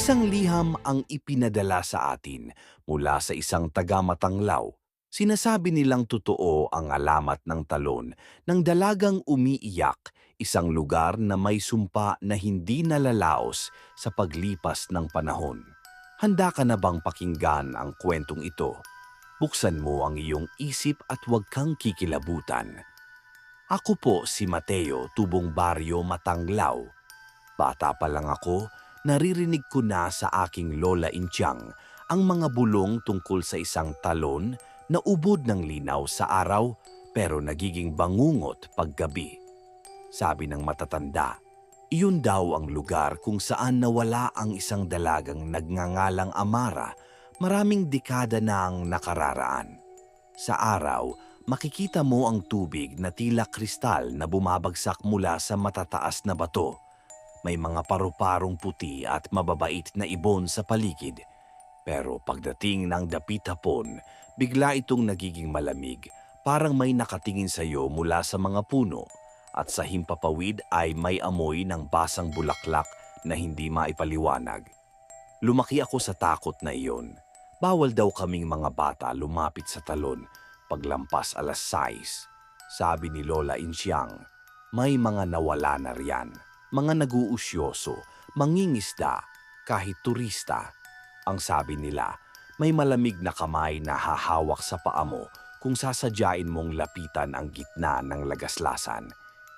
Isang liham ang ipinadala sa atin mula sa isang taga-Matanglaw. Sinasabi nilang totoo ang alamat ng talon ng dalagang umiiyak, isang lugar na may sumpa na hindi nalalaos sa paglipas ng panahon. Handa ka na bang pakinggan ang kwentong ito? Buksan mo ang iyong isip at huwag kang kikilabutan. Ako po si Mateo, tubong baryo Matanglaw. Bata pa lang ako, naririnig ko na sa aking lola Intiang ang mga bulong tungkol sa isang talon na ubod ng linaw sa araw pero nagiging bangungot paggabi. Sabi ng matatanda, iyon daw ang lugar kung saan nawala ang isang dalagang nagngangalang Amara maraming dekada na ang nakararaan. Sa araw, makikita mo ang tubig na tila kristal na bumabagsak mula sa matataas na bato. May mga paru-parong puti at mababait na ibon sa paligid. Pero pagdating ng dapit hapon, bigla itong nagiging malamig, parang may nakatingin sa iyo mula sa mga puno. At sa himpapawid ay may amoy ng basang bulaklak na hindi maipaliwanag. Lumaki ako sa takot na iyon. Bawal daw kaming mga bata lumapit sa talon paglampas 6:00. Sabi ni Lola Insyang, may mga nawala na riyan. Mga naguusyoso, mangingisda, kahit turista. Ang sabi nila, may malamig na kamay na hahawak sa paa mo kung sasadyain mong lapitan ang gitna ng lagaslasan.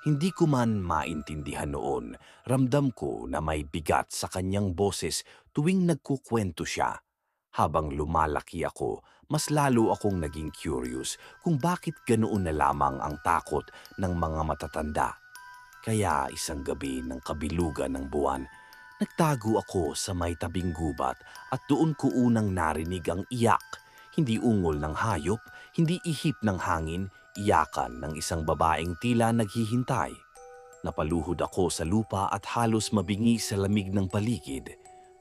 Hindi ko man maintindihan noon, ramdam ko na may bigat sa kanyang boses tuwing nagkukwento siya. Habang lumalaki ako, mas lalo akong naging curious kung bakit ganoon na lamang ang takot ng mga matatanda. Kaya isang gabi ng kabilugan ng buwan, nagtago ako sa may tabing gubat at doon ko unang narinig ang iyak. Hindi ungol ng hayop, hindi ihip ng hangin, iyakan ng isang babaeng tila naghihintay. Napaluhod ako sa lupa at halos mabingi sa lamig ng paligid.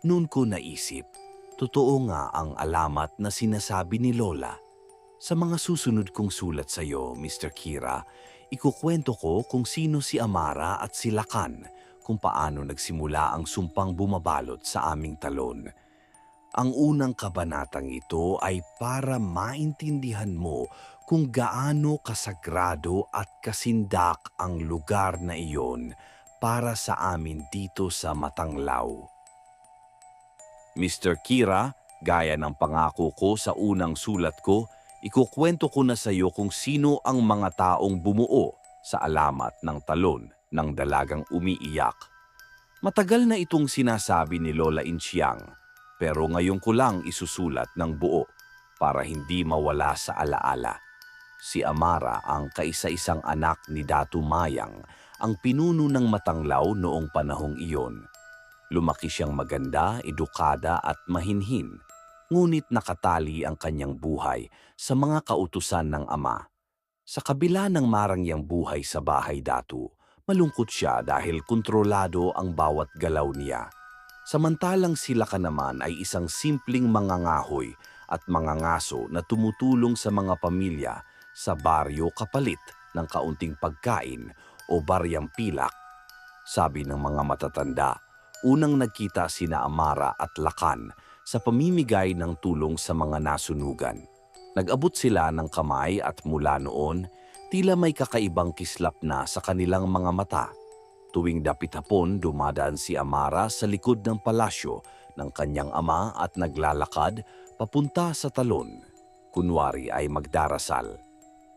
Noon ko naisip, totoo nga ang alamat na sinasabi ni Lola. Sa mga susunod kong sulat sa iyo, Mr. Kira, ikukwento ko kung sino si Amara at si Lakan, kung paano nagsimula ang sumpang bumabalot sa aming talon. Ang unang kabanatang ito ay para maintindihan mo kung gaano kasagrado at kasindak ang lugar na iyon para sa amin dito sa Matanglaw. Mr. Kira, gaya ng pangako ko sa unang sulat ko, ikukwento ko na sa iyo kung sino ang mga taong bumuo sa alamat ng talon ng dalagang umiiyak. Matagal na itong sinasabi ni Lola Insyang, pero ngayon ko lang isusulat ng buo para hindi mawala sa alaala. Si Amara ang kaisa-isang anak ni Datu Mayang, ang pinuno ng Matanglaw noong panahong iyon. Lumaki siyang maganda, edukada at mahinhin. Ngunit nakatali ang kanyang buhay sa mga kautusan ng ama. Sa kabila ng marangyang buhay sa bahay Datu, malungkot siya dahil kontrolado ang bawat galaw niya. Samantalang sila ka naman ay isang simpleng mangangahoy at mangangaso na tumutulong sa mga pamilya sa baryo kapalit ng kaunting pagkain o baryang pilak. Sabi ng mga matatanda, unang nagkita sina Amara at Lakan sa pamimigay ng tulong sa mga nasunugan. Nag-abot sila ng kamay at mula noon, tila may kakaibang kislap na sa kanilang mga mata. Tuwing dapit hapon, dumadaan si Amara sa likod ng palasyo ng kanyang ama at naglalakad papunta sa talon. Kunwari ay magdarasal.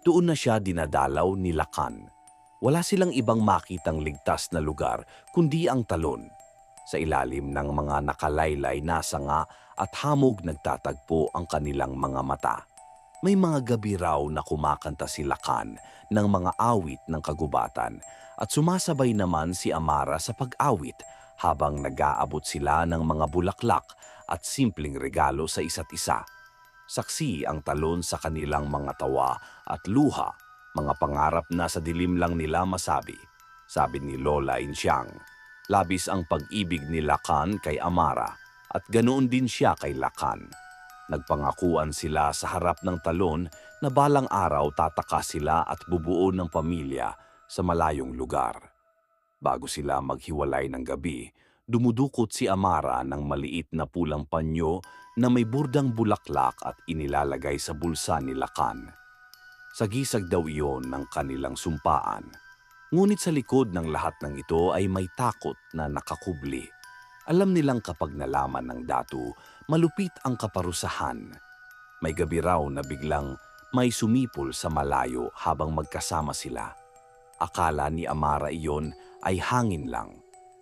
Doon na siya dinadalaw ni Lakan. Wala silang ibang makitang ligtas na lugar kundi ang talon. Sa ilalim ng mga nakalaylay na sanga at hamog nagtatagpo ang kanilang mga mata. May mga gabi raw na kumakanta si Lakan ng mga awit ng kagubatan at sumasabay naman si Amara sa pag-awit habang nag-aabot sila ng mga bulaklak at simpleng regalo sa isa't isa. Saksi ang talon sa kanilang mga tawa at luha, mga pangarap na sa dilim lang nila masabi. Sabi ni Lola Insyang, labis ang pag-ibig ni Lakan kay Amara at ganoon din siya kay Lakan. Nagpangakuan sila sa harap ng talon na balang araw tataka sila at bubuo ng pamilya sa malayong lugar. Bago sila maghiwalay ng gabi, Dumudukot si Amara ng maliit na pulang panyo na may burdang bulaklak at inilalagay sa bulsa ni Lakan. Sagisag daw iyon ng kanilang sumpaan. Ngunit sa likod ng lahat ng ito ay may takot na nakakubli. Alam nilang kapag nalaman ng datu, malupit ang kaparusahan. May gabi raw na biglang may sumipol sa malayo habang magkasama sila. Akala ni Amara iyon ay hangin lang.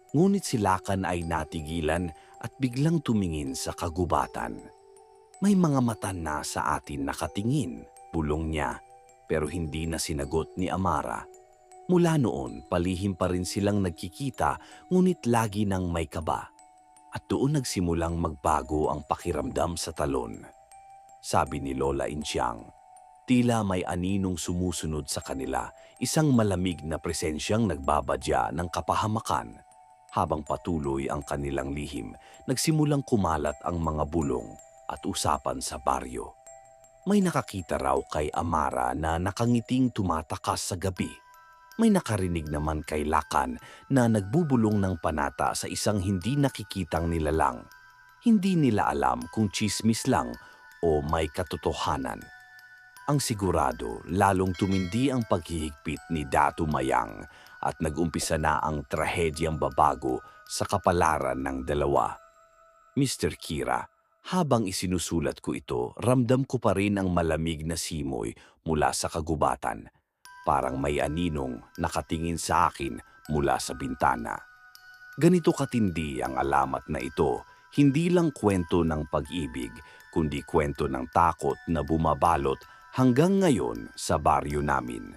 Ngunit si Lakan ay natigilan at biglang tumingin sa kagubatan. May mga mata na sa atin nakatingin, bulong niya, pero hindi na sinagot ni Amara. Mula noon, palihim pa rin silang nagkikita, ngunit lagi nang may kaba. At doon nagsimulang magbago ang pakiramdam sa talon. Sabi ni Lola Insyang, tila may aninong sumusunod sa kanila, isang malamig na presensyang nagbabadya ng kapahamakan. Habang patuloy ang kanilang lihim, nagsimulang kumalat ang mga bulong at usapan sa baryo. May nakakita raw kay Amara na nakangiting tumatakas sa gabi. May nakarinig naman kay Lakan na nagbubulong ng panata sa isang hindi nakikitang nilalang. Hindi nila alam kung tsismis lang o may katotohanan. Ang sigurado, lalong tumindi ang paghihigpit ni Datu Mayang at nag-umpisa na ang trahedyang babago sa kapalaran ng dalawa. Mr. Kira, habang isinusulat ko ito, ramdam ko pa rin ang malamig na simoy mula sa kagubatan. Parang may aninong nakatingin sa akin mula sa bintana. Ganito katindi ang alamat na ito, hindi lang kwento ng pag-ibig, kundi kwento ng takot na bumabalot hanggang ngayon sa baryo namin.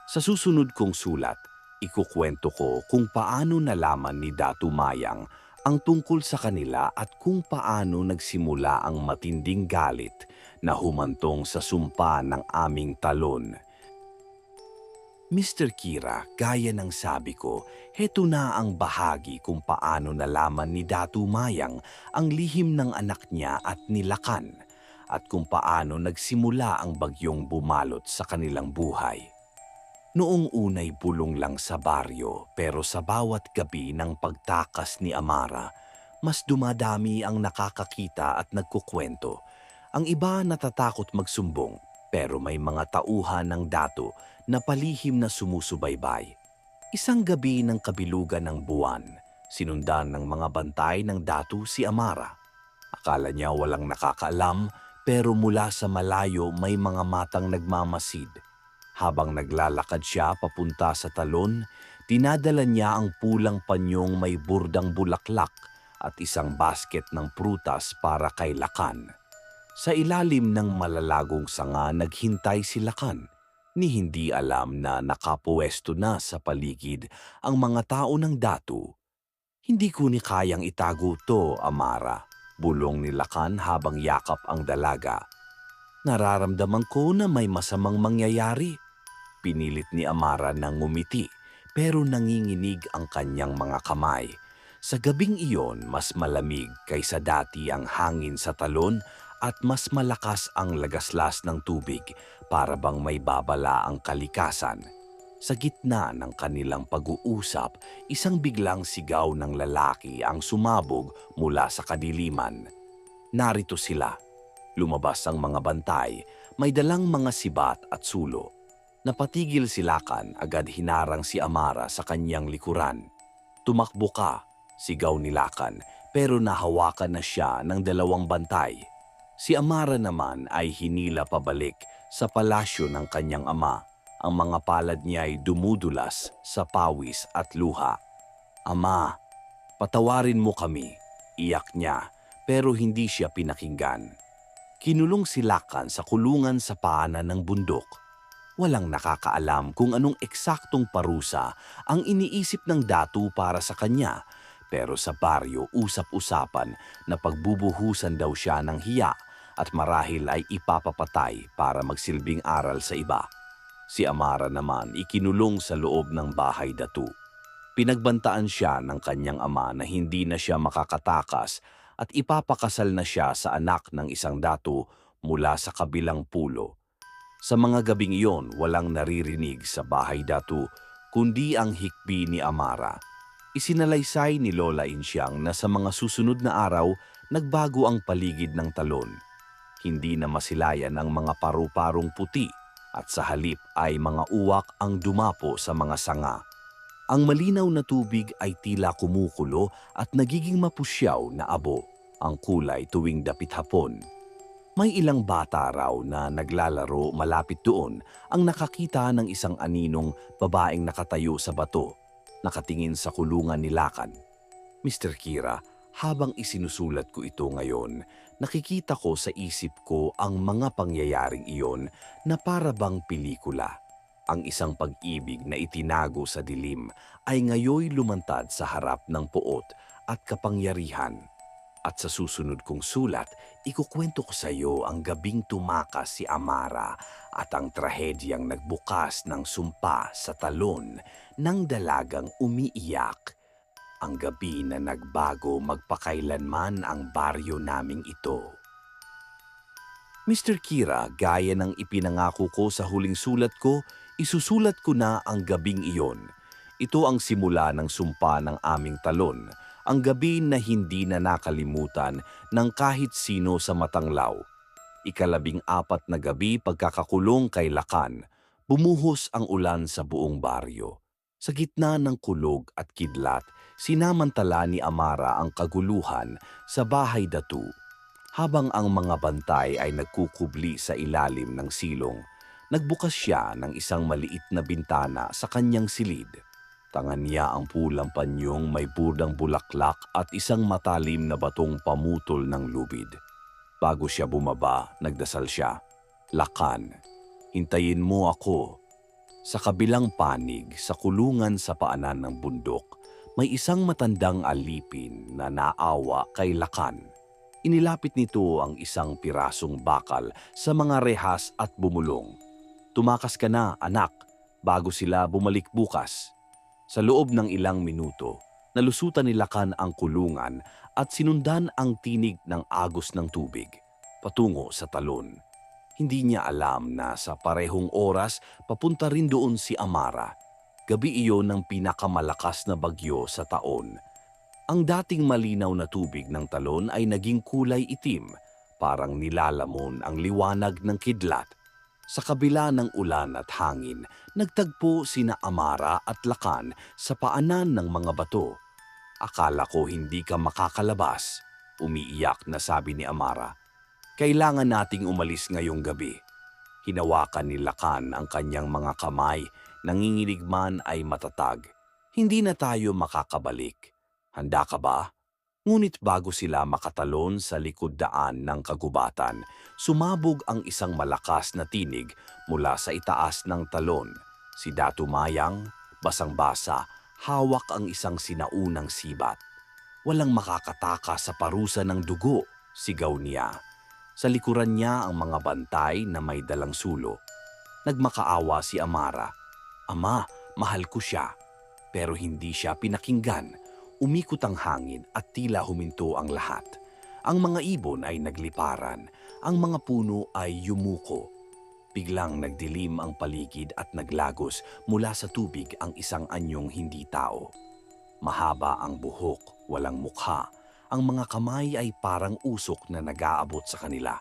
Sa susunod kong sulat, ikukwento ko kung paano nalaman ni Datu Mayang ang tungkol sa kanila at kung paano nagsimula ang matinding galit na humantong sa sumpa ng aming talon. Mr. Kira, gaya ng sabi ko, heto na ang bahagi kung paano nalaman ni Datu Mayang ang lihim ng anak niya at ni Lakan at kung paano nagsimula ang bagyong bumalot sa kanilang buhay. Noong unay bulong lang sa baryo pero sa bawat gabi ng pagtakas ni Amara, mas dumadami ang nakakakita at nagkukwento. Ang iba natatakot magsumbong pero may mga tauhan ng Datu na palihim na sumusubaybay. Isang gabi ng kabilugan ng buwan, sinundan ng mga bantay ng Datu si Amara. Akala niya walang nakakaalam pero mula sa malayo may mga matang nagmamasid. Habang naglalakad siya papunta sa talon, dinadala niya ang pulang panyong may burdang bulaklak at isang basket ng prutas para kay Lakan. Sa ilalim ng malalagong sanga naghintay si Lakan, ni hindi alam na nakapuwesto na sa paligid ang mga tao ng Datu. Hindi ko ni kayang itago to, Amara, bulong ni Lakan habang yakap ang dalaga. Nararamdaman ko na may masamang mangyayari. Pinilit ni Amara na ngumiti pero nanginginig ang kanyang mga kamay. Sa gabing iyon, mas malamig kaysa dati ang hangin sa talon at mas malakas ang lagaslas ng tubig para bang may babala ang kalikasan. Sa gitna ng kanilang pag-uusap, isang biglang sigaw ng lalaki ang sumabog mula sa kadiliman. Narito sila. Lumabas ang mga bantay, may dalang mga sibat at sulo. Napatigil si Lakan, agad hinarang si Amara sa kanyang likuran. Tumakbo ka, sigaw ni Lakan, pero nahawakan na siya ng dalawang bantay. Si Amara naman ay hinila pabalik sa palasyo ng kanyang ama. Ang mga palad niya ay dumudulas sa pawis at luha. Ama, patawarin mo kami, iyak niya, pero hindi siya pinakinggan. Kinulong si Lakan sa kulungan sa paanan ng bundok. Walang nakakaalam kung anong eksaktong parusa ang iniisip ng Datu para sa kanya, pero sa baryo usap-usapan na pagbubuhusan daw siya ng hiya at marahil ay ipapapatay para magsilbing aral sa iba. Si Amara naman ikinulong sa loob ng bahay Datu. Pinagbantaan siya ng kanyang ama na hindi na siya makakatakas at ipapakasal na siya sa anak ng isang Datu mula sa kabilang pulo. Sa mga gabing iyon, walang naririnig sa bahay Datu kundi ang hikbi ni Amara. Isinalaysay ni Lola Insyang na sa mga susunod na araw, nagbago ang paligid ng talon. Hindi na masilayan ang mga paru-parong puti at sa halip ay mga uwak ang dumapo sa mga sanga. Ang malinaw na tubig ay tila kumukulo at nagiging mapusyaw na abo ang kulay tuwing dapit hapon. May ilang bata raw na naglalaro malapit doon ang nakakita ng isang aninong babaeng nakatayo sa bato, nakatingin sa kulungan ni Lakan. Mr. Kira, habang isinusulat ko ito ngayon, nakikita ko sa isip ko ang mga pangyayaring iyon na para bang pelikula. Ang isang pag-ibig na itinago sa dilim ay ngayoy lumantad sa harap ng puot at kapangyarihan. At sa susunod kong sulat, ikukwento ko sa iyo ang gabing tumakas si Amara at ang trahedyang nagbukas ng sumpa sa talon ng dalagang umiiyak. Ang gabi na nagbago magpakailanman ang baryo naming ito. Mr. Kira, gaya ng ipinangako ko sa huling sulat ko, isusulat ko na ang gabing iyon. Ito ang simula ng sumpa ng aming talon, ang gabi na hindi na nakalimutan ng kahit sino sa Matanglaw. Ika-14 na gabi pagkakakulong kay Lakan, bumuhos ang ulan sa buong baryo. Sa gitna ng kulog at kidlat, sinamantala ni Amara ang kaguluhan sa bahay datu. Habang ang mga bantay ay nagkukubli sa ilalim ng silong, nagbukas siya ng isang maliit na bintana sa kanyang silid. Tangan niya ang pulang panyong may burdang bulaklak at isang matalim na batong pamutol ng lubid. Bago siya bumaba, nagdasal siya, "Lakan, hintayin mo ako." Sa kabilang panig, sa kulungan sa paanan ng bundok, may isang matandang alipin na naawa kay Lakan. Inilapit nito ang isang pirasong bakal sa mga rehas at bumulong. "Tumakas ka na, anak, bago sila bumalik bukas." Sa loob ng ilang minuto, nalusutan ni Lakan ang kulungan at sinundan ang tinig ng agos ng tubig, patungo sa talon. Hindi niya alam na sa parehong oras papunta rin doon si Amara. Gabi iyon ng pinakamalakas na bagyo sa taon. Ang dating malinaw na tubig ng talon ay naging kulay itim, parang nilalamon ang liwanag ng kidlat. Sa kabila ng ulan at hangin, nagtagpo sina Amara at Lakan sa paanan ng mga bato. "Akala ko hindi ka makakalabas," umiiyak na sabi ni Amara. "Kailangan nating umalis ngayong gabi." Hinawakan ni Lakan ang kanyang mga kamay, nanginginig man ay matatag. "Hindi na tayo makakabalik. Handa ka ba?" Ngunit bago sila makatalon sa likod daan ng kagubatan, sumabog ang isang malakas na tinig mula sa itaas ng talon. Si Datu Mayang, basang-basa, hawak ang isang sinaunang sibat. "Walang makakataka sa parusa ng dugo," sigaw niya. Sa likuran niya ang mga bantay na may dalang sulo. Nagmakaawa si Amara. "Ama, mahal ko siya." Pero hindi siya pinakinggan. Umikot ang hangin at tila huminto ang lahat. Ang mga ibon ay nagliparan, ang mga puno ay yumuko. Biglang nagdilim ang paligid at naglagos mula sa tubig ang isang anyong hindi tao. Mahaba ang buhok, walang mukha. Ang mga kamay ay parang usok na nag-aabot sa kanila.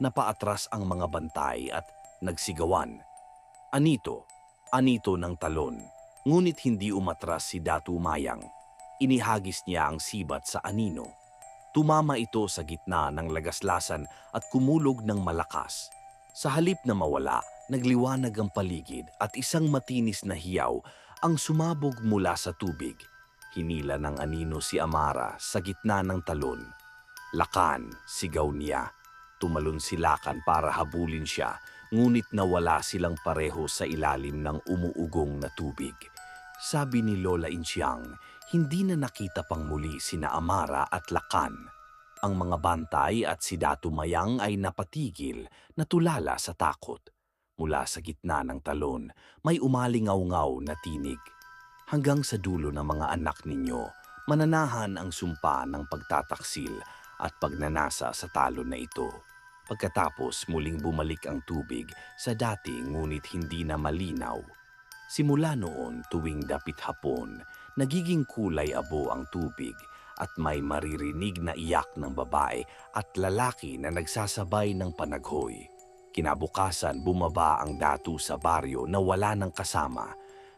Napaatras ang mga bantay at nagsigawan. "Anito, anito ng talon." Ngunit hindi umatras si Datu Mayang. Inihagis niya ang sibat sa anino. Tumama ito sa gitna ng lagaslasan at kumulog ng malakas. Sa halip na mawala, nagliwanag ang paligid at isang matinis na hiyaw ang sumabog mula sa tubig. Hinila ng anino si Amara sa gitna ng talon. "Lakan," sigaw niya. Tumalon si Lakan para habulin siya, ngunit nawala silang pareho sa ilalim ng umuugong na tubig. Sabi ni Lola Insyang, hindi na nakita pang muli sina Amara at Lakan. Ang mga bantay at si Datu Mayang ay napatigil, natulala sa takot. Mula sa gitna ng talon, may umalingaw-ngaw na tinig. "Hanggang sa dulo ng mga anak ninyo, mananahan ang sumpa ng pagtataksil at pagnanasa sa talon na ito." Pagkatapos muling bumalik ang tubig sa dati ngunit hindi na malinaw. Simula noon tuwing dapit hapon, nagiging kulay abo ang tubig at may maririnig na iyak ng babae at lalaki na nagsasabay ng panaghoy. Kinabukasan bumaba ang datu sa baryo na wala ng kasama.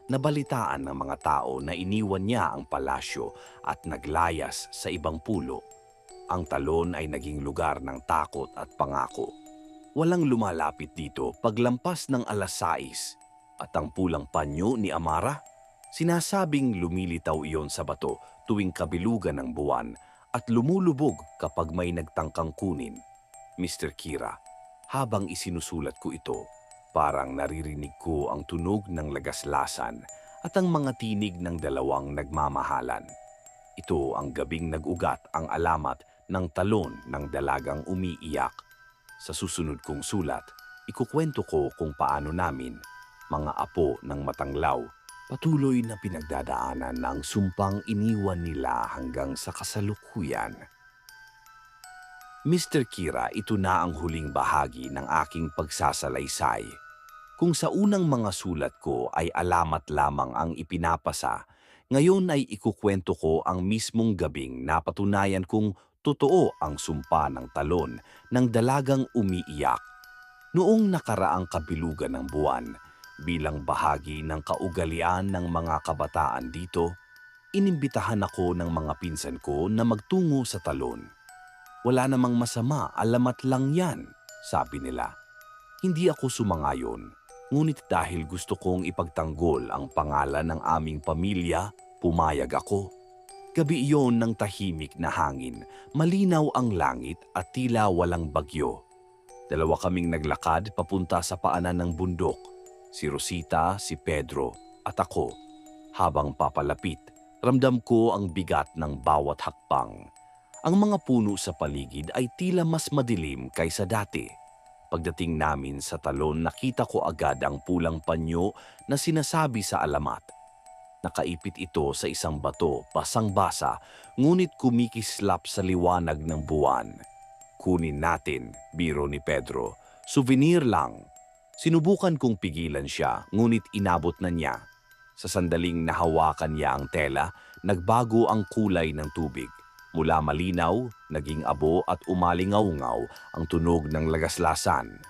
Nabalitaan ng mga tao na iniwan niya ang palasyo at naglayas sa ibang pulo. Ang talon ay naging lugar ng takot at pangako. Walang lumalapit dito paglampas ng alas 6 at ang pulang panyo ni Amara. Sinasabing lumilitaw iyon sa bato tuwing kabilugan ng buwan at lumulubog kapag may nagtangkang kunin. Mr. Kira, habang isinusulat ko ito, parang naririnig ko ang tunog ng lagaslasan at ang mga tinig ng dalawang nagmamahalan. Ito ang gabing nag-ugat ang alamat ng talon ng dalagang umiiyak. Sa susunod kong sulat, ikukwento ko kung paano namin, mga apo ng matanglaw, patuloy na pinagdadaanan ng sumpang iniwan nila hanggang sa kasalukuyan. Mr. Kira, ito na ang huling bahagi ng aking pagsasalaysay. Kung sa unang mga sulat ko ay alamat lamang ang ipinapasa, ngayon ay ikukwento ko ang mismong gabing napatunayan kung totoo ang sumpa ng talon ng dalagang umiiyak. Noong nakaraang kabilugan ng buwan, bilang bahagi ng kaugalian ng mga kabataan dito, inimbitahan ako ng mga pinsan ko na magtungo sa talon. Wala namang masama, alamat lang yan, sabi nila. Hindi ako sumangayon, ngunit dahil gusto kong ipagtanggol ang pangalan ng aming pamilya, pumayag ako. Gabi iyon ng tahimik na hangin, malinaw ang langit at tila walang bagyo. Dalawa kaming naglakad papunta sa paanan ng bundok, si Rosita, si Pedro at ako. Habang papalapit, ramdam ko ang bigat ng bawat hakbang. Ang mga puno sa paligid ay tila mas madilim kaysa dati. Pagdating namin sa talon, nakita ko agad ang pulang panyo na sinasabi sa alamat. Nakaipit ito sa isang bato, basang-basa, ngunit kumikislap sa liwanag ng buwan. Kunin natin, biro ni Pedro. Souvenir lang. Sinubukan kong pigilan siya, ngunit inabot na niya. Sa sandaling nahawakan niya ang tela, nagbago ang kulay ng tubig. Mula malinaw, naging abo at umalingaw-ngaw ang tunog ng lagaslasan.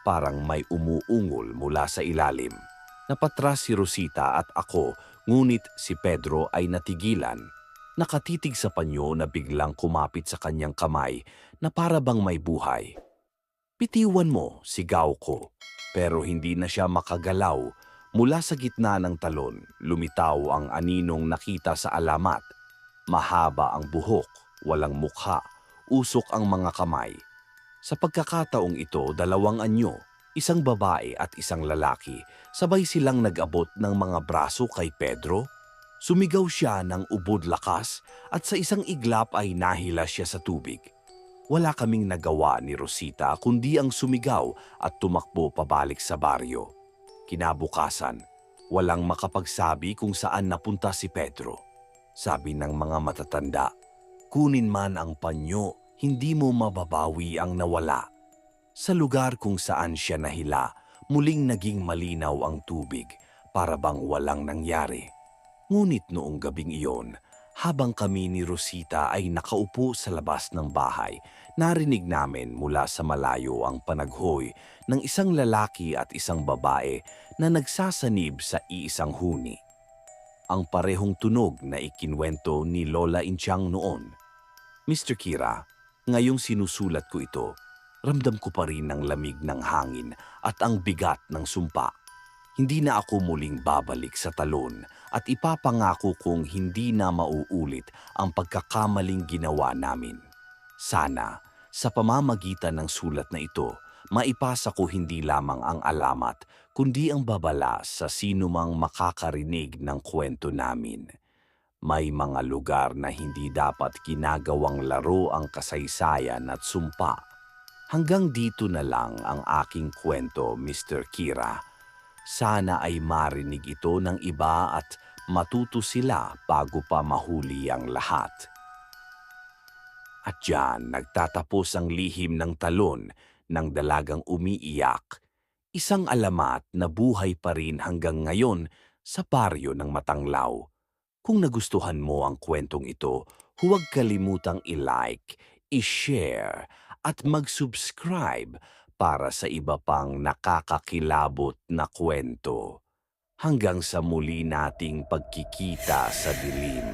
Parang may umuungol mula sa ilalim. Napatras si Rosita at ako, ngunit si Pedro ay natigilan. Nakatitig sa panyo na biglang kumapit sa kanyang kamay na para bang may buhay. Bitiwan mo, sigaw ko. Pero hindi na siya makagalaw. Mula sa gitna ng talon, lumitaw ang aninong nakita sa alamat. Mahaba ang buhok, walang mukha, usok ang mga kamay. Sa pagkakataong ito, dalawang anyo, isang babae at isang lalaki, sabay silang nag-abot ng mga braso kay Pedro. Sumigaw siya ng ubod lakas at sa isang iglap ay nahila siya sa tubig. Wala kaming nagawa ni Rosita kundi ang sumigaw at tumakbo pabalik sa baryo. Kinabukasan, walang makapagsabi kung saan napunta si Pedro. Sabi ng mga matatanda, kunin man ang panyo, hindi mo mababawi ang nawala. Sa lugar kung saan siya nahila, muling naging malinaw ang tubig, para bang walang nangyari. Ngunit noong gabing iyon, habang kami ni Rosita ay nakaupo sa labas ng bahay, narinig namin mula sa malayo ang panaghoy ng isang lalaki at isang babae na nagsasanib sa iisang huni. Ang parehong tunog na ikinwento ni Lola Inchang noon. Mr. Kira, ngayong sinusulat ko ito, ramdam ko pa rin ang lamig ng hangin at ang bigat ng sumpa. Hindi na ako muling babalik sa talon at ipapangako kong hindi na mauulit ang pagkakamaling ginawa namin. Sana, sa pamamagitan ng sulat na ito, maipasa ko hindi lamang ang alamat, kundi ang babala sa sinumang makakarinig ng kwento namin. May mga lugar na hindi dapat ginagawang laro ang kasaysayan at sumpa. Hanggang dito na lang ang aking kwento, Mr. Kira. Sana ay marinig ito ng iba at matuto sila bago pa mahuli ang lahat. At diyan nagtatapos ang lihim ng talon ng dalagang umiiyak, Isang alamat na buhay pa rin hanggang ngayon sa baryo ng Matanglaw. Kung nagustuhan mo ang kwentong ito, huwag kalimutang i-like, i-share at mag-subscribe para sa iba pang nakakakilabot na kwento. Hanggang sa muli nating pagkikita sa dilim.